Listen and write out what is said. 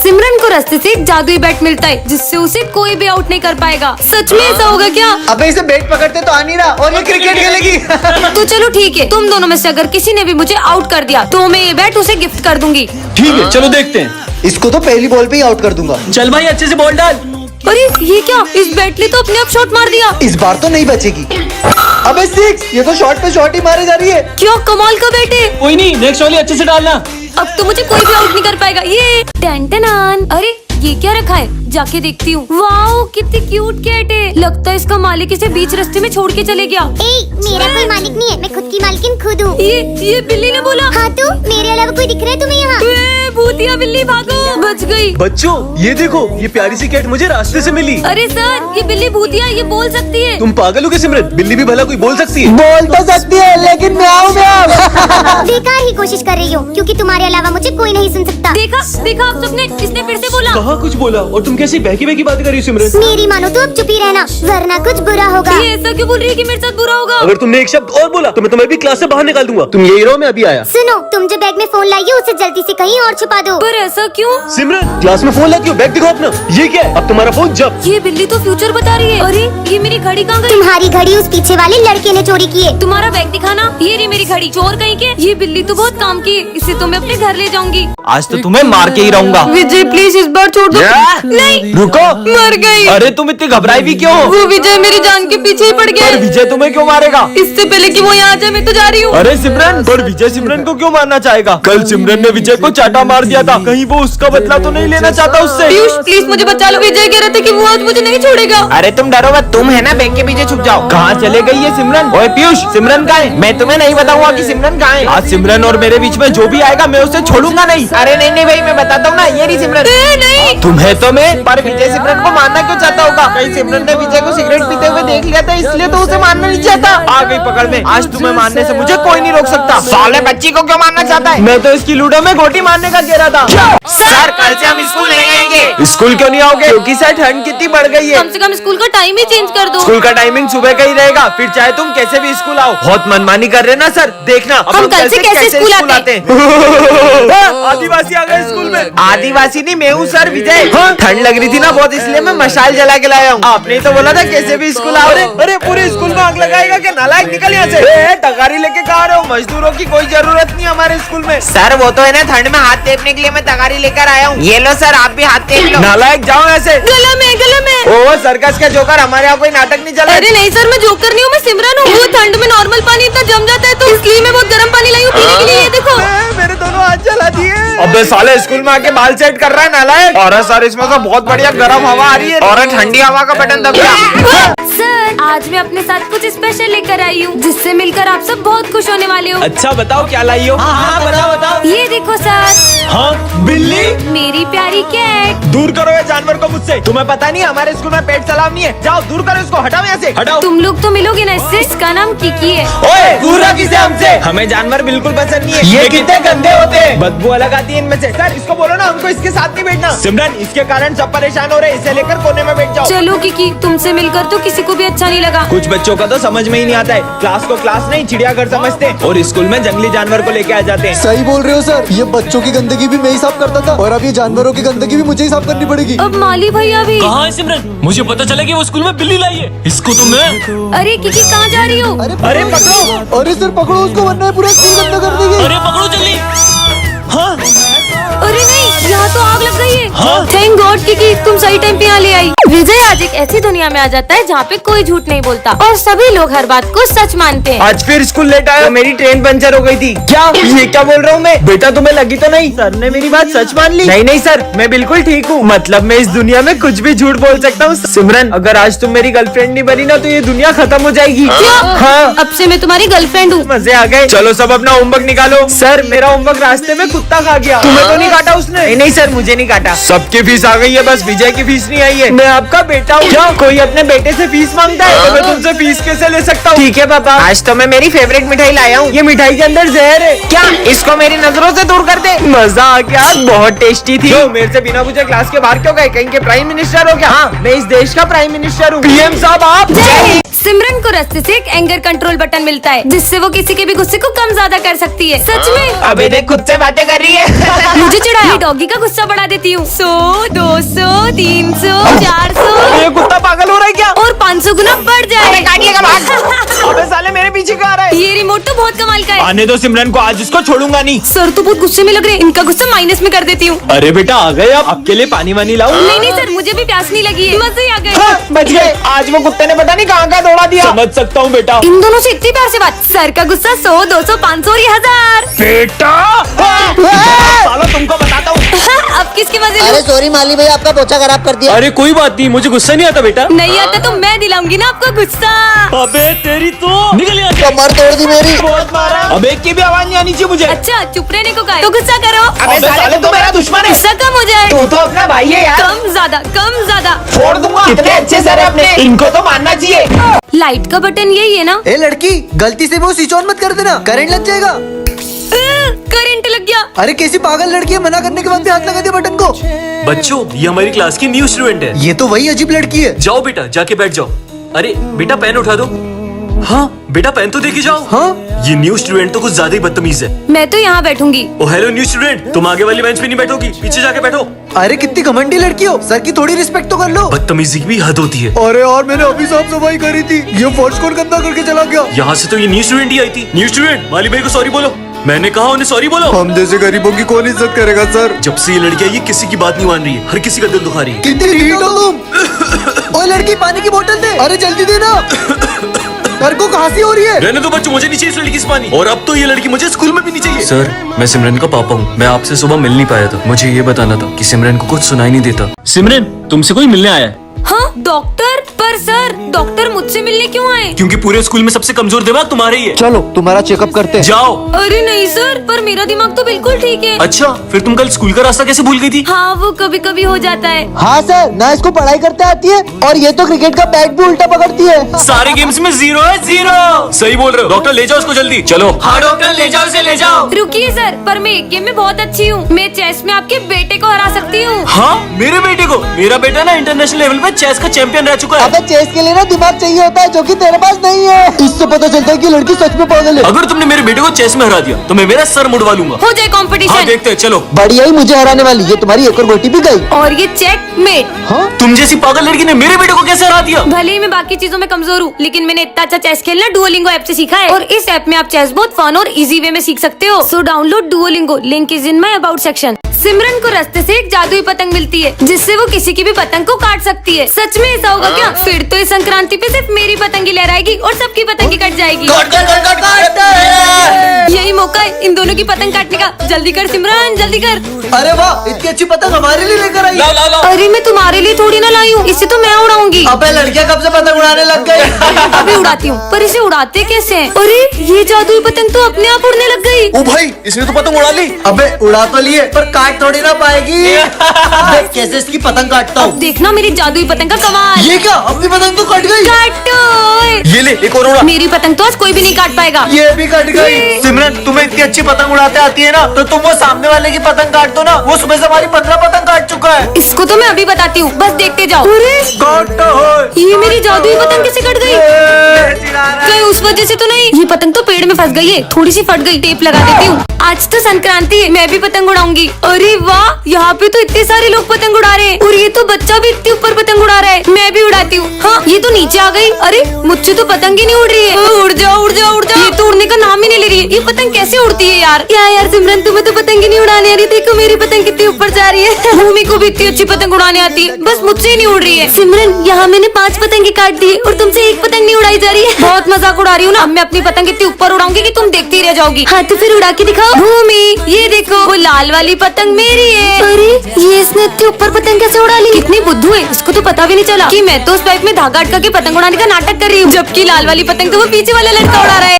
सिमरन को रास्ते से एक जादुई बैट मिलता है जिससे उसे कोई भी आउट नहीं कर पाएगा। सच में ऐसा होगा क्या? अबे इसे बैट पकड़ते तो आ नहीं रहा और ये क्रिकेट खेलेगी। तो चलो ठीक है, तुम दोनों में से अगर किसी ने भी मुझे आउट कर दिया तो मैं ये बैट उसे गिफ्ट कर दूंगी। ठीक है, चलो देखते हैं। इसको तो पहली बॉल पे ही आउट कर दूंगा। चल भाई, अच्छे से बॉल डाल। अरे ये क्या, इस बैट ने तो अपने आप शॉट मार दिया। इस बार तो नहीं बचेगी। अबे 6, ये तो शॉट पे शॉट ही मारे जा रही है। क्या कमाल का बैट है। कोई नहीं, नेक्स्ट वाली अच्छे से डालना। अब तो मुझे कोई भी आउट नहीं कर पाएगा। ये टन-टनान। अरे ये क्या रखा है, जाके देखती हूँ। वाओ, कितनी क्यूट कैट है। लगता है इसका मालिक इसे बीच रास्ते में छोड़ के चले गया। मेरा कोई मालिक नहीं है, मैं खुद की मालकिन खुद हूँ। ये बिल्ली ने बोला। हाँ तो मेरे अलावा कोई दिख रहा है तुम्हें यहाँ? भूतिया बिल्ली, भागो। बच गई। बच्चों ये देखो, ये प्यारी सी कैट मुझे रास्ते से मिली। अरे सर, ये बिल्ली भूतिया, ये बोल सकती है। तुम पागल हो क्या सिमरन? बिल्ली भी भला कोई बोल सकती है? बोल तो सकती है लेकिन म्याऊं म्याऊं। बेकार ही कोशिश कर रही हूँ क्योंकि तुम्हारे अलावा मुझे कोई नहीं सुन सकता। देखा आप सबने, इसने फिर से बोला। कहाँ कुछ बोला? और तुम कैसी बहकी बहकी बात कर रही हो सिमरन? मेरी मानो तो अब चुप ही रहना वरना कुछ बुरा होगा। ये ऐसा क्यों बोल रही है कि मेरे साथ बुरा होगा? अगर तुमने एक शब्द और बोला तो मैं तुम्हें भी क्लास से बाहर निकाल दूंगा। तुम यही रहो, मैं अभी आया। सुनो, तुम जो बैग में फोन लाई हो उसे जल्दी से कहीं और छुपा दो। पर ऐसा क्यों? सिमरन, क्लास में फोन लाती हो, बैग दिखाओ अपना। ये क्या है? अब तुम्हारा फोन जब। ये बिल्ली तो फ्यूचर बता रही है। अरे ये मेरी घड़ी कहाँ गई? तुम्हारी घड़ी उस पीछे वाले लड़के ने चोरी की है। तुम्हारा बैग दिखाना। ये रही मेरी घड़ी। चोर कहीं के। ये बिल्ली तो बहुत काम की है, इसे तो मैं अपने घर ले जाऊंगी। आज तो तुम्हें मार के ही रहूंगा। विजय प्लीज इस बार छोड़ दो। नहीं, रुको। मर गई। अरे तुम इतनी घबराई भी क्यों? वो विजय मेरी जान के पीछे ही पड़ गया। पर विजय तुम्हें क्यों मारेगा? इससे पहले कि वो यहाँ आ जाए मैं तो जा रही हूँ। अरे सिमरन, पर विजय सिमरन को क्यों मारना चाहेगा? कल सिमरन ने विजय को चाटा मार दिया था, कहीं वो उसका बदला तो नहीं लेना चाहता उससे? पीयूष प्लीज मुझे बचा लो। विजय कह रहे थे कि वो आज मुझे नहीं छोड़ेगा। अरे तुम डरो मत, तुम है ना बैग के पीछे छुप जाओ। कहाँ चले गई है सिमरन? ओए पीयूष, सिमरन कहाँ है? मैं तुम्हें नहीं बताऊंगा कि सिमरन कहाँ है। आज सिमरन और मेरे बीच में जो भी आएगा मैं उसे छोड़ूंगा नहीं। अरे नहीं नहीं भाई, मैं बताता हूँ ना, ये रही सिमरन। नहीं, तुम्हें तो मैं, पर विजय सिमरन को मारना क्यों चाहता होगा? कहीं सिमरन ने विजय को सिगरेट पीते हुए देख लिया था इसलिए तो उसे मारना नहीं चाहता। आ गई पकड़ में। आज तुम्हें मारने से मुझे कोई नहीं रोक सकता। साले बच्ची को क्यों मारना चाहता है? मैं तो इसकी लूडो में गोटी मारने का कह रहा था। सर कल से हम स्कूल नहीं आएंगे। स्कूल क्यों नहीं आओगे? क्योंकि सर ठंड कितनी बढ़ गई है। कम से कम स्कूल का टाइम ही चेंज कर दो। स्कूल का टाइमिंग सुबह का ही रहेगा, फिर चाहे तुम कैसे भी स्कूल आओ। बहुत मनमानी कर रहे ना सर, देखना अब हम कल से कैसे स्कूल आते हैं। आदिवासी आ गए स्कूल में। आदिवासी नहीं, मैं हूँ सर विजय। ठंड लग रही थी ना बहुत, इसलिए मैं मशाल जला के लाया हूँ। आपने तो बोला था कैसे भी स्कूल आओ। अरे पूरे स्कूल में आग लगाएगा क्या? नालायक, निकल यहाँ से। तगारी लेके कहाँ रहे हो? मजदूरों की कोई जरूरत नहीं हमारे स्कूल में। सर वो तो है ना, ठंड में हाथ टेपने के लिए मैं तगारी लेकर आया हूँ। ये लो सर, आप भी हाथ टेप लो। नालायक, जाओ ऐसे। गला में ओ सर्कस का जोकर, हमारे यहाँ कोई नाटक नहीं चला। अरे नहीं सर, मैं जोकर नहीं हूँ, मैं सिमरन हूँ। वो ठंड में नॉर्मल पानी इतना जम जाता है तो इसलिए मैं बहुत गर्म पानी लाई हूँ पीने के लिए। ये देखो मेरे दोनों हाथ जला दिए। अबे साले, स्कूल में आके बाल सेट कर रहा है नालायक। और सर इसमें तो बहुत बढ़िया गर्म हवा आ रही है और ठंडी हवा का बटन दब गया। सर आज मैं अपने साथ कुछ स्पेशल लेकर आई हूँ जिससे मिलकर आप सब बहुत खुश होने वाले हो। अच्छा बताओ क्या लाई हो? हाँ बताओ। ये देखो सर। हाँ बिल्ली? मेरी प्यारी कैट। दूर करो ये जानवर को मुझसे। तुम्हें पता नहीं हमारे स्कूल में पेट सलाम नहीं है। जाओ दूर करो इसको, हटाओ यहाँ से, हटाओ। तुम लोग तो मिलोगे ना इससे। इसका नाम किकी है। ओए दूर रख इसे हमसे, हमें जानवर बिल्कुल पसंद नहीं है। ये कितने गंदे होते हैं, बदबू अलग आती है इनमें से। सर इसको बोलो ना हमको इसके साथ नहीं बैठना। सिमरन इसके कारण सब परेशान हो रहे हैं, इसे लेकर कोने में बैठ जाओ। चलो किकी, तुमसे मिलकर तो किसी को भी अच्छा नहीं लगा। कुछ बच्चों का तो समझ में ही नहीं आता है, क्लास को क्लास नहीं चिड़ियाघर समझते हैं और स्कूल में जंगली जानवर को लेके आ जाते हैं। सही बोल रहे हो सर, ये बच्चों की गंदगी भी मैं ही साफ करता था और अब ये जानवरों की गंदगी भी मुझे ही साफ करनी पड़ेगी। अब माली भैया भी। कहाँ है सिमरन? मुझे पता चला कि वो स्कूल में बिल्ली लाई है। इसको तो मैं। अरे किकी कहाँ जा रही हो? अरे पकड़ो। अरे सर पकड़ो उसको, वरना ये पूरा स्कूल गंदा कर देगी। अरे पकड़ो जल्दी। हाँ अरे नहीं, यहाँ तो आग लग गई है। हाँ? थैंक गॉड किकी, तुम सही टाइम पे यहाँ ले आई। विजय आज एक ऐसी दुनिया में आ जाता है जहाँ पे कोई झूठ नहीं बोलता और सभी लोग हर बात को सच मानते हैं। आज फिर स्कूल लेट आया, मेरी ट्रेन पंचर हो गई थी। क्या ये क्या बोल रहा हूँ मैं? बेटा तुम्हें लगी तो नहीं? सर ने मेरी बात सच मान ली? नहीं सर, मैं बिल्कुल ठीक हूँ। मतलब मैं इस दुनिया में कुछ भी झूठ बोल सकता हूँ। सिमरन अगर आज तुम मेरी गर्लफ्रेंड नहीं बनी ना तो ये दुनिया खत्म हो जाएगी। हाँ अब से मैं तुम्हारी गर्लफ्रेंड हूँ। मजे आ गए। चलो सब अपना होमवर्क निकालो। सर मेरा होमवर्क रास्ते में कुत्ता खा गया। तुम्हें तो नहीं काटा उसने? नहीं सर, मुझे नहीं काटा। सबकी फीस आ गई है, बस विजय की फीस नहीं आई है। मैं आपका बेटा हूँ। क्या कोई अपने बेटे से फीस मांगता है? तो मैं तुमसे फीस कैसे ले सकता हूँ? ठीक है पापा, आज तो मैं मेरी फेवरेट मिठाई लाया हूँ। ये मिठाई के अंदर जहर है। क्या इसको मेरी नजरों से दूर कर दे। मजा आ गया, बहुत टेस्टी थी। मेरे से बिना पूछे क्लास के बाहर क्यों गए? कहीं के प्राइम मिनिस्टर हो क्या? हाँ मैं इस देश का प्राइम मिनिस्टर हूँ। पीएम साहब आप। सिमरन को रास्ते से एक एंगर कंट्रोल बटन मिलता है जिससे वो किसी के भी गुस्से को कम ज्यादा कर सकती है। सच में अबे देख खुद से बातें कर रही है। मुझे चिढ़ाया, मैं डॉगी का गुस्सा बढ़ा देती हूँ 100, 200, 300, 400 ये कुत्ता पागल हो रहा है क्या? और 500 गुना बढ़ जाए। अबे साले मेरे पीछे कहाँ रहा है? ये रिमोट तो बहुत कमाल का है। आने दो सिमरन को, आज इसको छोड़ूंगा नहीं। सर तो बहुत गुस्से में लग रहे हैं, इनका गुस्सा माइनस में कर देती हूँ। अरे बेटा आ गए, अब आपके लिए पानी वानी लाऊं? नहीं सर, मुझे भी प्यास नहीं लगी है, मजे ही आ गए। हाँ, बच गए। आज वो कुत्ते ने पता नहीं कहाँ कहाँ दौड़ा दिया। समझ सकता हूँ बेटा। इन दोनों से इतनी प्यार से बात। सर का गुस्सा 100, 200, 500 और 1000। बेटा सालो तुमको बताता हूँ। अब किसके मजे अरे लूं? सॉरी माली भाई, आपका पोछा खराब कर दिया। अरे कोई बात नहीं, मुझे गुस्सा नहीं आता बेटा। नहीं आता तो मैं दिलाऊंगी ना आपको गुस्सा। अबे तेरी तो निकल यहाँ से। कमर तोड़ दी मेरी। बहुत मारा। अब एक की भी आवाज नहीं आनी चाहिए मुझे। अच्छा चुप रहने को कहा है, तो गुस्सा करो। अबे साले तो मेरा दुश्मन है। गुस्सा कम हो जाए। तू तो अपना भाई है यार। कम ज्यादा, कम ज्यादा। छोड़ दूंगा। कितने अच्छे सर है अपने, इनको तो मानना चाहिए। लाइट का बटन यही है ना? ए लड़की, गलती से वो स्विच ऑन मत कर देना, करंट लग जाएगा। करंट लग गया। अरे कैसी पागल लड़की है, मना करने के बाद भी हाथ लगा दिया बटन को। बच्चों, ये हमारी क्लास की न्यू स्टूडेंट है। ये तो वही अजीब लड़की है। जाओ बेटा, जाके बैठ जाओ। अरे बेटा पेन उठा दो। हाँ बेटा पेन तो देके जाओ। हाँ? ये न्यू स्टूडेंट तो कुछ ज्यादा ही बदतमीज है। मैं तो यहाँ बैठूंगी। ओ हेलो न्यू स्टूडेंट, तुम आगे वाली बेंच पे नहीं बैठोगी, पीछे जाके बैठो। अरे कितनी घमंडी लड़की हो, सर की थोड़ी रिस्पेक्ट तो कर लो। बदतमीजी की भी हद होती है। अरे यार, मैंने अभी साफ सफाई करी थी, ये फर्श कौन गंदा करके चला गया। यहाँ से तो ये न्यू स्टूडेंट ही आई थी। न्यू स्टूडेंट, माली भाई को सॉरी बोलो। मैंने कहा उन्हें सॉरी बोलो। हम जैसे गरीबों की कौन इज्जत करेगा सर। जब से ये लड़की आई है, किसी की बात नहीं मान रही है, हर किसी का दिल दुखा रही है। कितनी ढीठ हो तुम। ओए लड़की, पानी की बोतल दे। अरे जल्दी देना, सर को खांसी हो रही है। रहने दो बच्चों, मुझे नहीं चाहिए इस लड़की से पानी। और अब तो ये लड़की मुझे स्कूल में भी नहीं चाहिए। सर, मैं सिमरन का पापा हूँ। मैं आपसे सुबह मिल नहीं पाया था। मुझे ये बताना था कि सिमरन को कुछ सुनाई नहीं देता। सिमरन, तुमसे कोई मिलने आया है? हाँ डॉक्टर, पर सर डॉक्टर मुझसे मिलने क्यों आए? क्योंकि पूरे स्कूल में सबसे कमजोर दिमाग तुम्हारा ही है। चलो तुम्हारा चेकअप करते हैं। जाओ। अरे नहीं सर, पर मेरा दिमाग तो बिल्कुल ठीक है। अच्छा, फिर तुम कल स्कूल का रास्ता कैसे भूल गई थी? हाँ वो कभी कभी हो जाता है। हाँ सर, ना इसको पढ़ाई करते आती है और ये तो क्रिकेट का बैट भी उल्टा पकड़ती है। सारे गेम्स में 0 है, 0। सही बोल रहे हो। डॉक्टर ले जाओ उसको जल्दी। चलो। हाँ डॉक्टर ले जाओ, उसे ले जाओ। रुकिए सर, पर मैं एक गेम में बहुत अच्छी हूँ। मैं चेस में आपके बेटे को हरा सकती हूँ। हाँ मेरे बेटे को। मेरा बेटा ना इंटरनेशनल लेवल पे चेस का चैंपियन रह चुका है। अबे चेस के लिए ना दिमाग चाहिए होता है, जो कि तेरे पास नहीं है। इससे पता चलता है कि लड़की सच में पागल है। अगर तुमने मेरे बेटे को चेस में हरा दिया तो मैं मेरा सर मुड़वा लूंगा। हो जाए हाँ कंपटीशन। देखते हैं, चलो। बढ़िया ही मुझे हराने वाली, ये तुम्हारी एक और गोटी भी गई। और ये चेकमेट। हाँ? तुम जैसी पागल लड़की ने मेरे बेटे को कैसे हरा दिया? भले ही मैं बाकी चीजों में कमजोर हूँ, लेकिन मैंने इतना अच्छा चेस खेलना डुओलिंगो ऐप से सीखा है। और इस ऐप में आप चेस बहुत फन और इजी वे में सीख सकते हो। So download Duolingo, link is in my about section. Simran को रास्ते से एक जादुई पतंग मिलती है जिससे वो किसी की भी पतंग को काट सकती है। सच में ऐसा होगा क्या? फिर तो इस संक्रांति पे सिर्फ मेरी पतंग ही लहराएगी और सबकी पतंग ही कट जाएगी। यही मौका है इन दोनों की पतंग काटने का। जल्दी कर सिमरन, जल्दी कर। अरे वाह, इतनी अच्छी पतंग हमारे लिए लेकर आई। अरे मैं तुम्हारे लिए थोड़ी ना लाई हूँ, इसे तो मैं उड़ाऊंगी। अबे लड़कियां कब से पतंग उड़ाने लग गई। अभी उड़ाती हूँ, पर इसे उड़ाते कैसे हैं? अरे ये जादुई पतंग तो अपने आप उड़ने लग गई। ओ भाई, इसने तो पतंग उड़ा ली। अबे उड़ा तो लिए, पर काट थोड़ी ना पाएगी। देख कैसे इसकी पतंग काटता अब हूँ। देखना मेरी जादुई पतंग का कमाल। ये क्या, अपनी पतंग तो कट गई। काटो। ये ले एक और उड़ा। मेरी पतंग तो आज कोई भी नहीं काट पाएगा। ये भी कट गई। सिमरन तुम्हें इतनी अच्छी पतंग उड़ाते आती है ना, तो तुम वो सामने वाले की पतंग काट दो ना। वो सुबह से हमारी 15 पतंग काट चुका है। इसको तो मैं अभी बताती हूँ, बस देखते जाओ। अरे काटो हो। ये मेरी जादुई पतंग कैसे कट गई? कहीं उस वजह से तो नहीं? ये पतंग तो पेड़ में फंस गई है, थोड़ी सी फट गई, टेप लगा देती हूँ। आज तो संक्रांति है, मैं भी पतंग उड़ाऊंगी। अरे वाह, यहाँ पे तो इतने सारे लोग पतंग उड़ा रहे हैं और ये तो बच्चा भी इतने ऊपर पतंग उड़ा रहा है। मैं भी उड़ाती हूँ। हाँ ये तो नीचे आ गई। अरे मुझसे तो पतंग ही नहीं उड़ रही है। उड़ जाओ उड़ जाओ उड़ जाओ। ये तो उड़ने का नाम ही नहीं ले रही है। ये पतंग कैसे उड़ती है यार? यार सिमरन, तुम्हें तो पतंग ही नहीं उड़ाने आ रही। देखो मेरी पतंग कितनी ऊपर जा रही है। भूमि को भी इतनी अच्छी पतंग उड़ाने आती है, बस मुझसे ही नहीं उड़ रही है। सिमरन, यहाँ मैंने 5 पतंगे काट दी और तुमसे एक पतंग नहीं उड़ाई जा रही है। बहुत मजाक उड़ा रही हूँ ना। अब मैं अपनी पतंग इतनी ऊपर उड़ाऊंगी कि तुम देखती रह जाओगी। हाँ तो फिर उड़ा के दिखाओ। भूमि ये देखो, वो लाल वाली पतंग मेरी है। अरे ये इसने इतनी ऊपर पतंग कैसे उड़ा ली? कितनी बुद्धू है, इसको तो पता भी नहीं चला कि मैं तो उस पाइप में धागा अटका के पतंग उड़ाने का नाटक कर रही हूँ, जबकि लाल वाली पतंग तो वो पीछे वाला लड़का उड़ा रहा है।